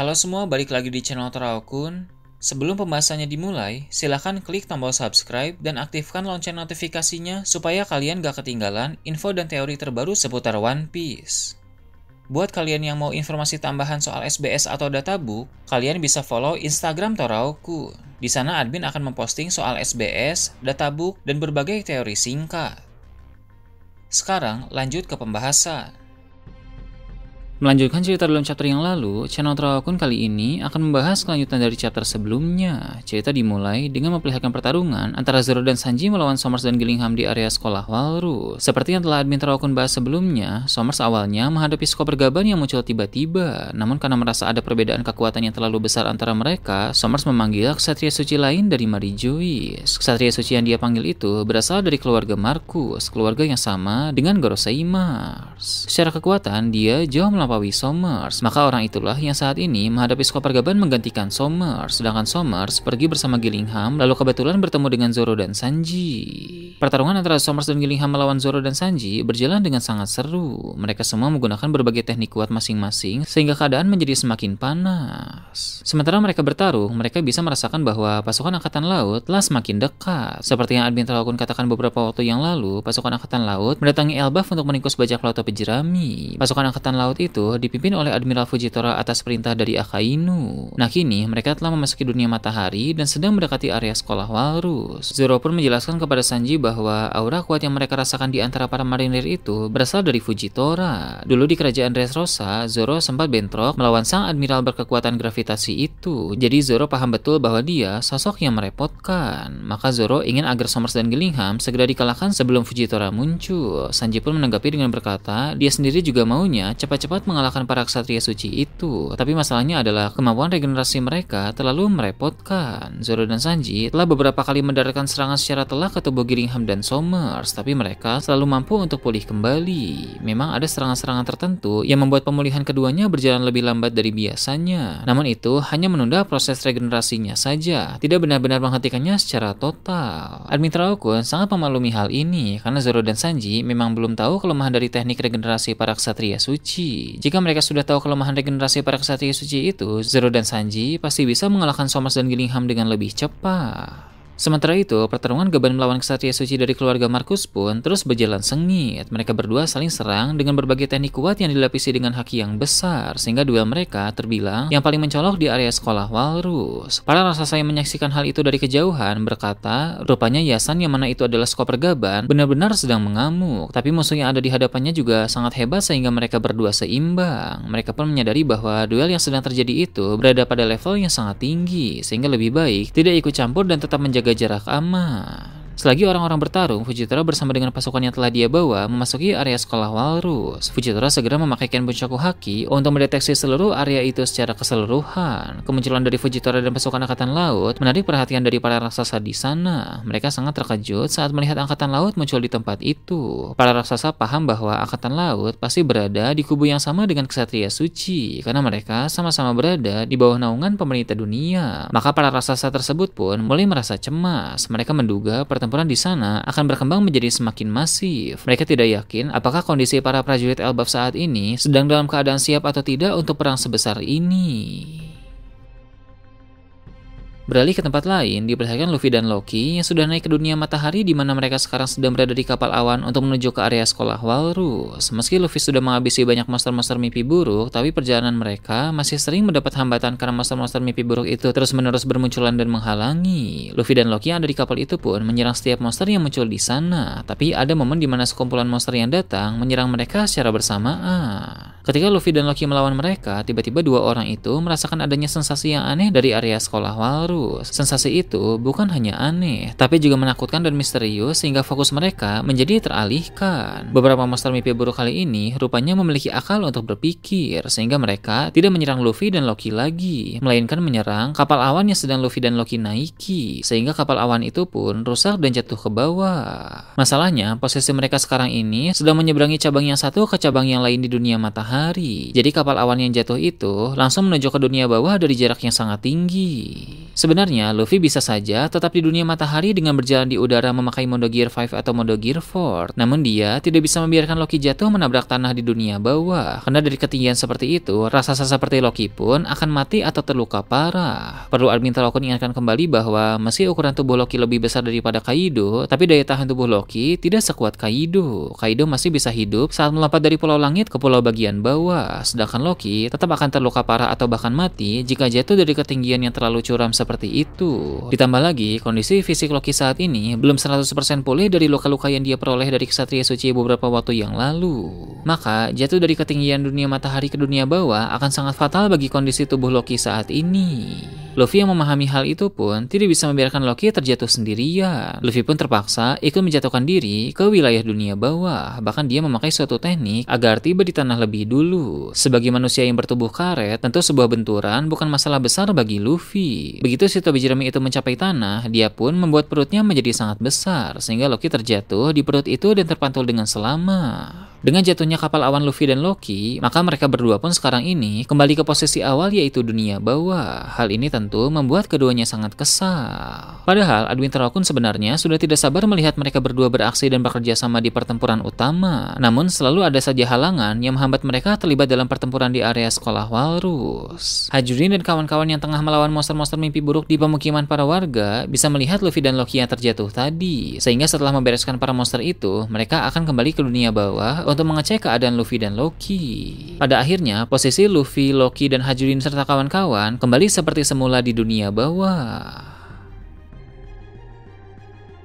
Halo semua, balik lagi di channel Toraokun. Sebelum pembahasannya dimulai, silahkan klik tombol subscribe dan aktifkan lonceng notifikasinya supaya kalian gak ketinggalan info dan teori terbaru seputar One Piece. Buat kalian yang mau informasi tambahan soal SBS atau databook, kalian bisa follow Instagram Toraokun. Di sana admin akan memposting soal SBS, databook, dan berbagai teori singkat. Sekarang lanjut ke pembahasan. Melanjutkan cerita dalam chapter yang lalu, channel Toraokun kali ini akan membahas kelanjutan dari chapter sebelumnya. Cerita dimulai dengan memperlihatkan pertarungan antara Zoro dan Sanji melawan Somers dan Gillingham di area sekolah Walrus. Seperti yang telah admin Toraokun bahas sebelumnya, Somers awalnya menghadapi Skoper Gaban yang muncul tiba-tiba. Namun karena merasa ada perbedaan kekuatan yang terlalu besar antara mereka, Somers memanggil ksatria suci lain dari Mary Joyce. Ksatria suci yang dia panggil itu berasal dari keluarga Marcus, keluarga yang sama dengan Gorosei Mars. Secara kekuatan, dia jauh melampaui Somers, maka orang itulah yang saat ini menghadapi Skoper Gaban menggantikan Somers, sedangkan Somers pergi bersama Gillingham lalu kebetulan bertemu dengan Zoro dan Sanji. Pertarungan antara Somers dan Gillingham melawan Zoro dan Sanji berjalan dengan sangat seru. Mereka semua menggunakan berbagai teknik kuat masing-masing sehingga keadaan menjadi semakin panas. Sementara mereka bertarung, mereka bisa merasakan bahwa pasukan Angkatan Laut telah semakin dekat. Seperti yang admin Toraokun katakan beberapa waktu yang lalu, pasukan Angkatan Laut mendatangi Elbaf untuk meringkus bajak laut topi jerami. Pasukan Angkatan Laut itu dipimpin oleh Admiral Fujitora atas perintah dari Akainu. Nah kini mereka telah memasuki dunia matahari dan sedang mendekati area sekolah Walrus. Zoro pun menjelaskan kepada Sanji bahwa aura kuat yang mereka rasakan di antara para marinir itu berasal dari Fujitora. Dulu di kerajaan Dressrosa, Zoro sempat bentrok melawan sang admiral berkekuatan gravitasi itu. Jadi Zoro paham betul bahwa dia sosok yang merepotkan. Maka Zoro ingin agar Somers dan Gillingham segera dikalahkan sebelum Fujitora muncul. Sanji pun menanggapi dengan berkata, dia sendiri juga maunya cepat-cepat mengalahkan para ksatria suci itu. Tapi masalahnya adalah kemampuan regenerasi mereka terlalu merepotkan. Zoro dan Sanji telah beberapa kali mendaratkan serangan secara telak ke tubuh Gillingham dan Somers, tapi mereka selalu mampu untuk pulih kembali. Memang ada serangan-serangan tertentu yang membuat pemulihan keduanya berjalan lebih lambat dari biasanya. Namun itu hanya menunda proses regenerasinya saja, tidak benar-benar menghentikannya secara total. Admin Toraokun sangat memaklumi hal ini karena Zoro dan Sanji memang belum tahu kelemahan dari teknik regenerasi para ksatria suci. Jika mereka sudah tahu kelemahan regenerasi para ksatria suci itu, Zoro dan Sanji pasti bisa mengalahkan Somers dan Gillingham dengan lebih cepat. Sementara itu, pertarungan Gaban melawan ksatria suci dari keluarga Marcus pun terus berjalan sengit. Mereka berdua saling serang dengan berbagai teknik kuat yang dilapisi dengan haki yang besar, sehingga duel mereka terbilang yang paling mencolok di area sekolah Walrus. Para raksasa yang menyaksikan hal itu dari kejauhan berkata, rupanya Yasan yang mana itu adalah Skoper Gaban benar-benar sedang mengamuk, tapi musuh yang ada di hadapannya juga sangat hebat sehingga mereka berdua seimbang. Mereka pun menyadari bahwa duel yang sedang terjadi itu berada pada level yang sangat tinggi, sehingga lebih baik tidak ikut campur dan tetap menjaga jarak aman. Selagi orang-orang bertarung, Fujitora bersama dengan pasukan yang telah dia bawa memasuki area sekolah Walrus. Fujitora segera memakai Bunchaku Haki untuk mendeteksi seluruh area itu secara keseluruhan. Kemunculan dari Fujitora dan pasukan Angkatan Laut menarik perhatian dari para raksasa di sana. Mereka sangat terkejut saat melihat Angkatan Laut muncul di tempat itu. Para raksasa paham bahwa Angkatan Laut pasti berada di kubu yang sama dengan ksatria suci, karena mereka sama-sama berada di bawah naungan pemerintah dunia. Maka para raksasa tersebut pun mulai merasa cemas. Mereka menduga pertempuran di sana akan berkembang menjadi semakin masif. Mereka tidak yakin apakah kondisi para prajurit Elbaf saat ini sedang dalam keadaan siap atau tidak untuk perang sebesar ini. Beralih ke tempat lain, diperlihatkan Luffy dan Loki yang sudah naik ke dunia matahari di mana mereka sekarang sedang berada di kapal awan untuk menuju ke area sekolah Walrus. Meski Luffy sudah menghabisi banyak monster-monster mimpi buruk, tapi perjalanan mereka masih sering mendapat hambatan karena monster-monster mimpi buruk itu terus-menerus bermunculan dan menghalangi. Luffy dan Loki yang ada di kapal itu pun menyerang setiap monster yang muncul di sana, tapi ada momen di mana sekumpulan monster yang datang menyerang mereka secara bersamaan. Ketika Luffy dan Loki melawan mereka, tiba-tiba dua orang itu merasakan adanya sensasi yang aneh dari area sekolah Walrus. Sensasi itu bukan hanya aneh, tapi juga menakutkan dan misterius sehingga fokus mereka menjadi teralihkan. Beberapa monster mimpi buruk kali ini rupanya memiliki akal untuk berpikir, sehingga mereka tidak menyerang Luffy dan Loki lagi, melainkan menyerang kapal awan yang sedang Luffy dan Loki naiki, sehingga kapal awan itu pun rusak dan jatuh ke bawah. Masalahnya, posisi mereka sekarang ini sedang menyeberangi cabang yang satu ke cabang yang lain di dunia matahari. Jadi kapal awan yang jatuh itu langsung menuju ke dunia bawah dari jarak yang sangat tinggi. Sebenarnya, Luffy bisa saja tetap di dunia matahari dengan berjalan di udara memakai mode Gear 5 atau mode Gear 4. Namun dia tidak bisa membiarkan Loki jatuh menabrak tanah di dunia bawah. Karena dari ketinggian seperti itu, raksasa seperti Loki pun akan mati atau terluka parah. Perlu admin Terokun ingatkan kembali bahwa meski ukuran tubuh Loki lebih besar daripada Kaido, tapi daya tahan tubuh Loki tidak sekuat Kaido. Kaido masih bisa hidup saat melompat dari pulau langit ke pulau bagian bawah. Sedangkan Loki tetap akan terluka parah atau bahkan mati jika jatuh dari ketinggian yang terlalu curam seperti itu. Ditambah lagi, kondisi fisik Loki saat ini belum 100% pulih dari luka-luka yang dia peroleh dari Ksatria Suci beberapa waktu yang lalu. Maka, jatuh dari ketinggian dunia matahari ke dunia bawah akan sangat fatal bagi kondisi tubuh Loki saat ini. Luffy yang memahami hal itu pun tidak bisa membiarkan Loki terjatuh sendirian. Luffy pun terpaksa ikut menjatuhkan diri ke wilayah dunia bawah. Bahkan dia memakai suatu teknik agar tiba di tanah lebih dulu. Sebagai manusia yang bertubuh karet, tentu sebuah benturan bukan masalah besar bagi Luffy. Begitu si Tobi Jeremy itu mencapai tanah, dia pun membuat perutnya menjadi sangat besar, sehingga Loki terjatuh di perut itu dan terpantul dengan selamat. Dengan jatuhnya kapal awan Luffy dan Loki, maka mereka berdua pun sekarang ini kembali ke posisi awal yaitu dunia bawah. Hal ini tentu membuat keduanya sangat kesal. Padahal Adwin Terokun sebenarnya sudah tidak sabar melihat mereka berdua beraksi dan bekerja sama di pertempuran utama. Namun selalu ada saja halangan yang menghambat mereka terlibat dalam pertempuran di area sekolah Walrus. Hajurin dan kawan-kawan yang tengah melawan monster-monster mimpi buruk di pemukiman para warga bisa melihat Luffy dan Loki yang terjatuh tadi. Sehingga setelah membereskan para monster itu, mereka akan kembali ke dunia bawah untuk mengecek keadaan Luffy dan Loki. Pada akhirnya, posisi Luffy, Loki, dan Hajurin serta kawan-kawan kembali seperti semula di dunia bawah.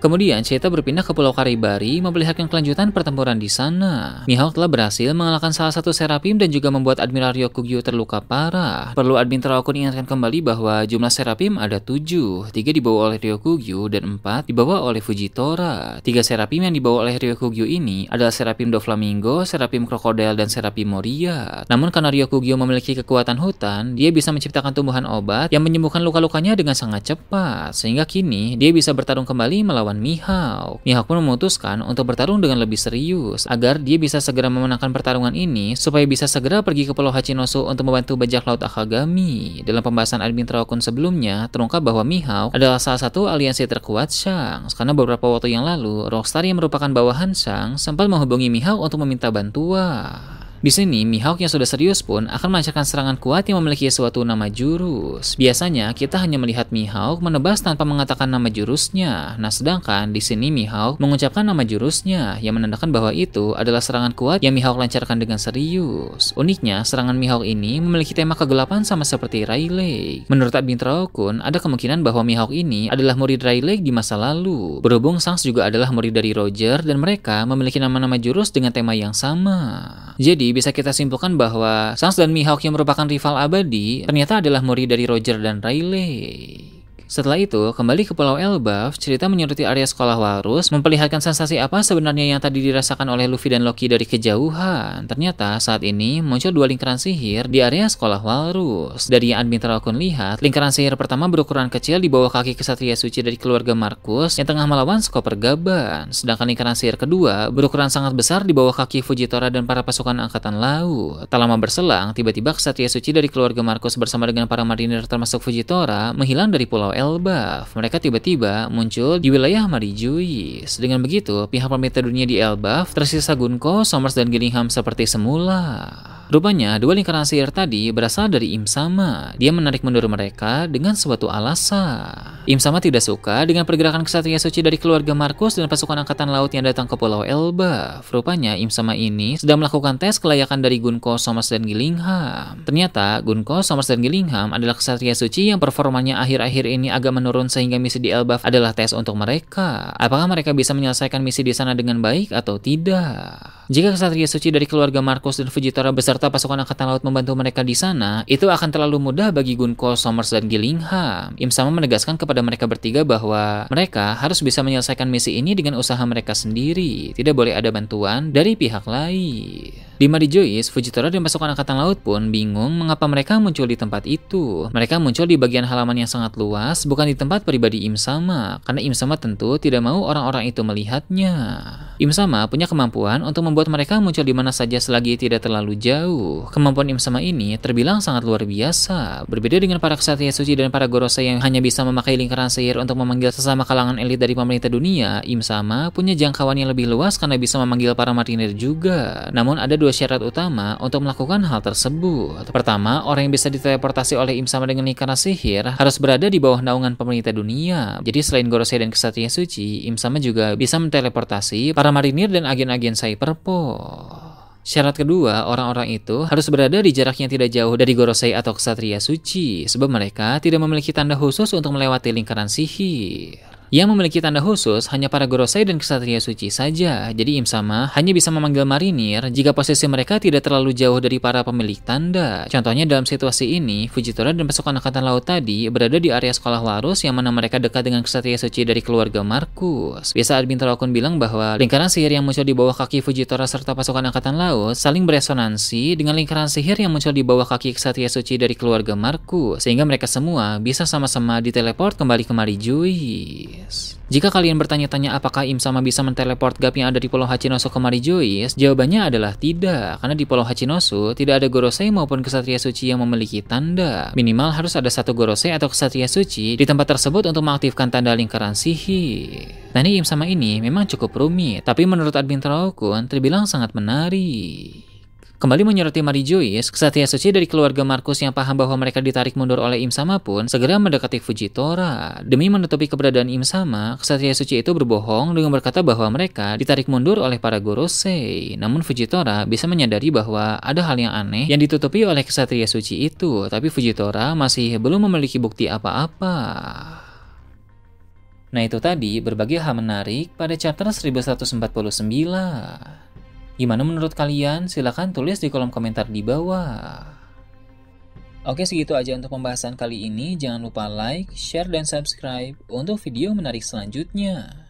Kemudian cerita berpindah ke Pulau Karibari memperlihatkan kelanjutan pertempuran di sana. Mihawk telah berhasil mengalahkan salah satu Serapim dan juga membuat Admiral Ryokugyu terluka parah. Perlu admin Terokun ingatkan kembali bahwa jumlah Serapim ada 7, 3 dibawa oleh Ryokugyu dan 4 dibawa oleh Fujitora. 3 Serapim yang dibawa oleh Ryokugyu ini adalah Serapim Doflamingo, Serapim Krokodil, dan Serapim Moria. Namun karena Ryokugyu memiliki kekuatan hutan, dia bisa menciptakan tumbuhan obat yang menyembuhkan luka-lukanya dengan sangat cepat, sehingga kini dia bisa bertarung kembali melawan Mihawk. Mihawk pun memutuskan untuk bertarung dengan lebih serius agar dia bisa segera memenangkan pertarungan ini supaya bisa segera pergi ke Pulau Hachinosu untuk membantu bajak laut Akagami. Dalam pembahasan admin Terokun sebelumnya, terungkap bahwa Mihawk adalah salah satu aliansi terkuat Shanks karena beberapa waktu yang lalu Rockstar yang merupakan bawahan Shanks sempat menghubungi Mihawk untuk meminta bantuan. Di sini, Mihawk yang sudah serius pun akan melancarkan serangan kuat yang memiliki suatu nama jurus. Biasanya, kita hanya melihat Mihawk menebas tanpa mengatakan nama jurusnya. Nah, sedangkan di sini Mihawk mengucapkan nama jurusnya, yang menandakan bahwa itu adalah serangan kuat yang Mihawk lancarkan dengan serius. Uniknya, serangan Mihawk ini memiliki tema kegelapan sama seperti Rayleigh. Menurut admin Terokun, ada kemungkinan bahwa Mihawk ini adalah murid Rayleigh di masa lalu. Berhubung Shanks juga adalah murid dari Roger, dan mereka memiliki nama-nama jurus dengan tema yang sama. Jadi, bisa kita simpulkan bahwa Shanks dan Mihawk yang merupakan rival abadi ternyata adalah murid dari Roger dan Rayleigh. Setelah itu, kembali ke Pulau Elbaf, cerita menyeruti area sekolah Walrus memperlihatkan sensasi apa sebenarnya yang tadi dirasakan oleh Luffy dan Loki dari kejauhan. Ternyata saat ini muncul 2 lingkaran sihir di area sekolah Walrus. Dari yang admin Terokun lihat, lingkaran sihir pertama berukuran kecil di bawah kaki Ksatria Suci dari keluarga Markus yang tengah melawan Skoper Gaban. Sedangkan lingkaran sihir kedua berukuran sangat besar di bawah kaki Fujitora dan para pasukan angkatan laut. Tak lama berselang, tiba-tiba Ksatria Suci dari keluarga Markus bersama dengan para marinir termasuk Fujitora menghilang dari Pulau Elbaf. Mereka tiba-tiba muncul di wilayah Marijuis. Dengan begitu, pihak pemerintah dunia di Elbaf tersisa Gunko, Somers, dan Gillingham seperti semula. Rupanya, 2 lingkaran sihir tadi berasal dari Im Sama. Dia menarik mundur mereka dengan suatu alasan. Im Sama tidak suka dengan pergerakan Ksatria Suci dari keluarga Markus dan pasukan angkatan laut yang datang ke Pulau Elbaf. Rupanya, Im Sama ini sedang melakukan tes kelayakan dari Gunko, Somers, dan Gillingham. Ternyata, Gunko, Somers, dan Gillingham adalah Ksatria Suci yang performanya akhir-akhir ini agak menurun sehingga misi di Elbaf adalah tes untuk mereka. Apakah mereka bisa menyelesaikan misi di sana dengan baik atau tidak? Jika Ksatria Suci dari keluarga Markus dan Fujitora beserta pasukan angkatan laut membantu mereka di sana, itu akan terlalu mudah bagi Gunko, Somers, dan Gillingham. Im Sama menegaskan kepada mereka bertiga bahwa mereka harus bisa menyelesaikan misi ini dengan usaha mereka sendiri. Tidak boleh ada bantuan dari pihak lain. Di Marijois, Fujitora dan pasukan angkatan laut pun bingung mengapa mereka muncul di tempat itu. Mereka muncul di bagian halaman yang sangat luas, bukan di tempat pribadi Im Sama, karena Im Sama tentu tidak mau orang-orang itu melihatnya. Im Sama punya kemampuan untuk membuat mereka muncul di mana saja selagi tidak terlalu jauh. Kemampuan Im Sama ini terbilang sangat luar biasa. Berbeda dengan para ksatria suci dan para gorosei yang hanya bisa memakai lingkaran sihir untuk memanggil sesama kalangan elit dari pemerintah dunia, Im Sama punya jangkauan yang lebih luas karena bisa memanggil para marinir juga. Namun ada dua syarat utama untuk melakukan hal tersebut. Pertama, orang yang bisa diteleportasi oleh Im Sama dengan lingkaran sihir harus berada di bawah naungan pemerintah dunia. Jadi selain gorosei dan ksatria suci, Im Sama juga bisa menteleportasi para marinir dan agen-agen Cyberpo. Syarat kedua, orang-orang itu harus berada di jarak yang tidak jauh dari gorosei atau ksatria suci, sebab mereka tidak memiliki tanda khusus untuk melewati lingkaran sihir. Yang memiliki tanda khusus hanya para gorosei dan ksatria suci saja. Jadi Im Sama hanya bisa memanggil marinir jika posisi mereka tidak terlalu jauh dari para pemilik tanda. Contohnya dalam situasi ini, Fujitora dan pasukan angkatan laut tadi berada di area sekolah Walrus yang mana mereka dekat dengan ksatria suci dari keluarga Markus. Biasa Admin Terokun bilang bahwa lingkaran sihir yang muncul di bawah kaki Fujitora serta pasukan angkatan laut saling beresonansi dengan lingkaran sihir yang muncul di bawah kaki ksatria suci dari keluarga Markus, sehingga mereka semua bisa sama-sama diteleport kembali ke Marijoice. Jika kalian bertanya-tanya apakah Im Sama bisa menteleport gap yang ada di Pulau Hachinosu ke Marijoice, jawabannya adalah tidak, karena di Pulau Hachinosu tidak ada gorosei maupun ksatria suci yang memiliki tanda. Minimal harus ada satu gorosei atau ksatria suci di tempat tersebut untuk mengaktifkan tanda lingkaran sihir. Nah, Im Sama ini memang cukup rumit, tapi menurut Admin Terokun terbilang sangat menarik. Kembali menyoroti Marijoice, ksatria suci dari keluarga Markus yang paham bahwa mereka ditarik mundur oleh Im Sama pun segera mendekati Fujitora. Demi menutupi keberadaan Im Sama, ksatria suci itu berbohong dengan berkata bahwa mereka ditarik mundur oleh para gorosei. Namun Fujitora bisa menyadari bahwa ada hal yang aneh yang ditutupi oleh ksatria suci itu, tapi Fujitora masih belum memiliki bukti apa-apa. Nah, itu tadi berbagai hal menarik pada chapter 1149. Gimana menurut kalian? Silahkan tulis di kolom komentar di bawah. Oke, segitu aja untuk pembahasan kali ini. Jangan lupa like, share, dan subscribe untuk video menarik selanjutnya.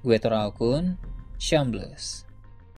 Gue Tora Akun, Shambles.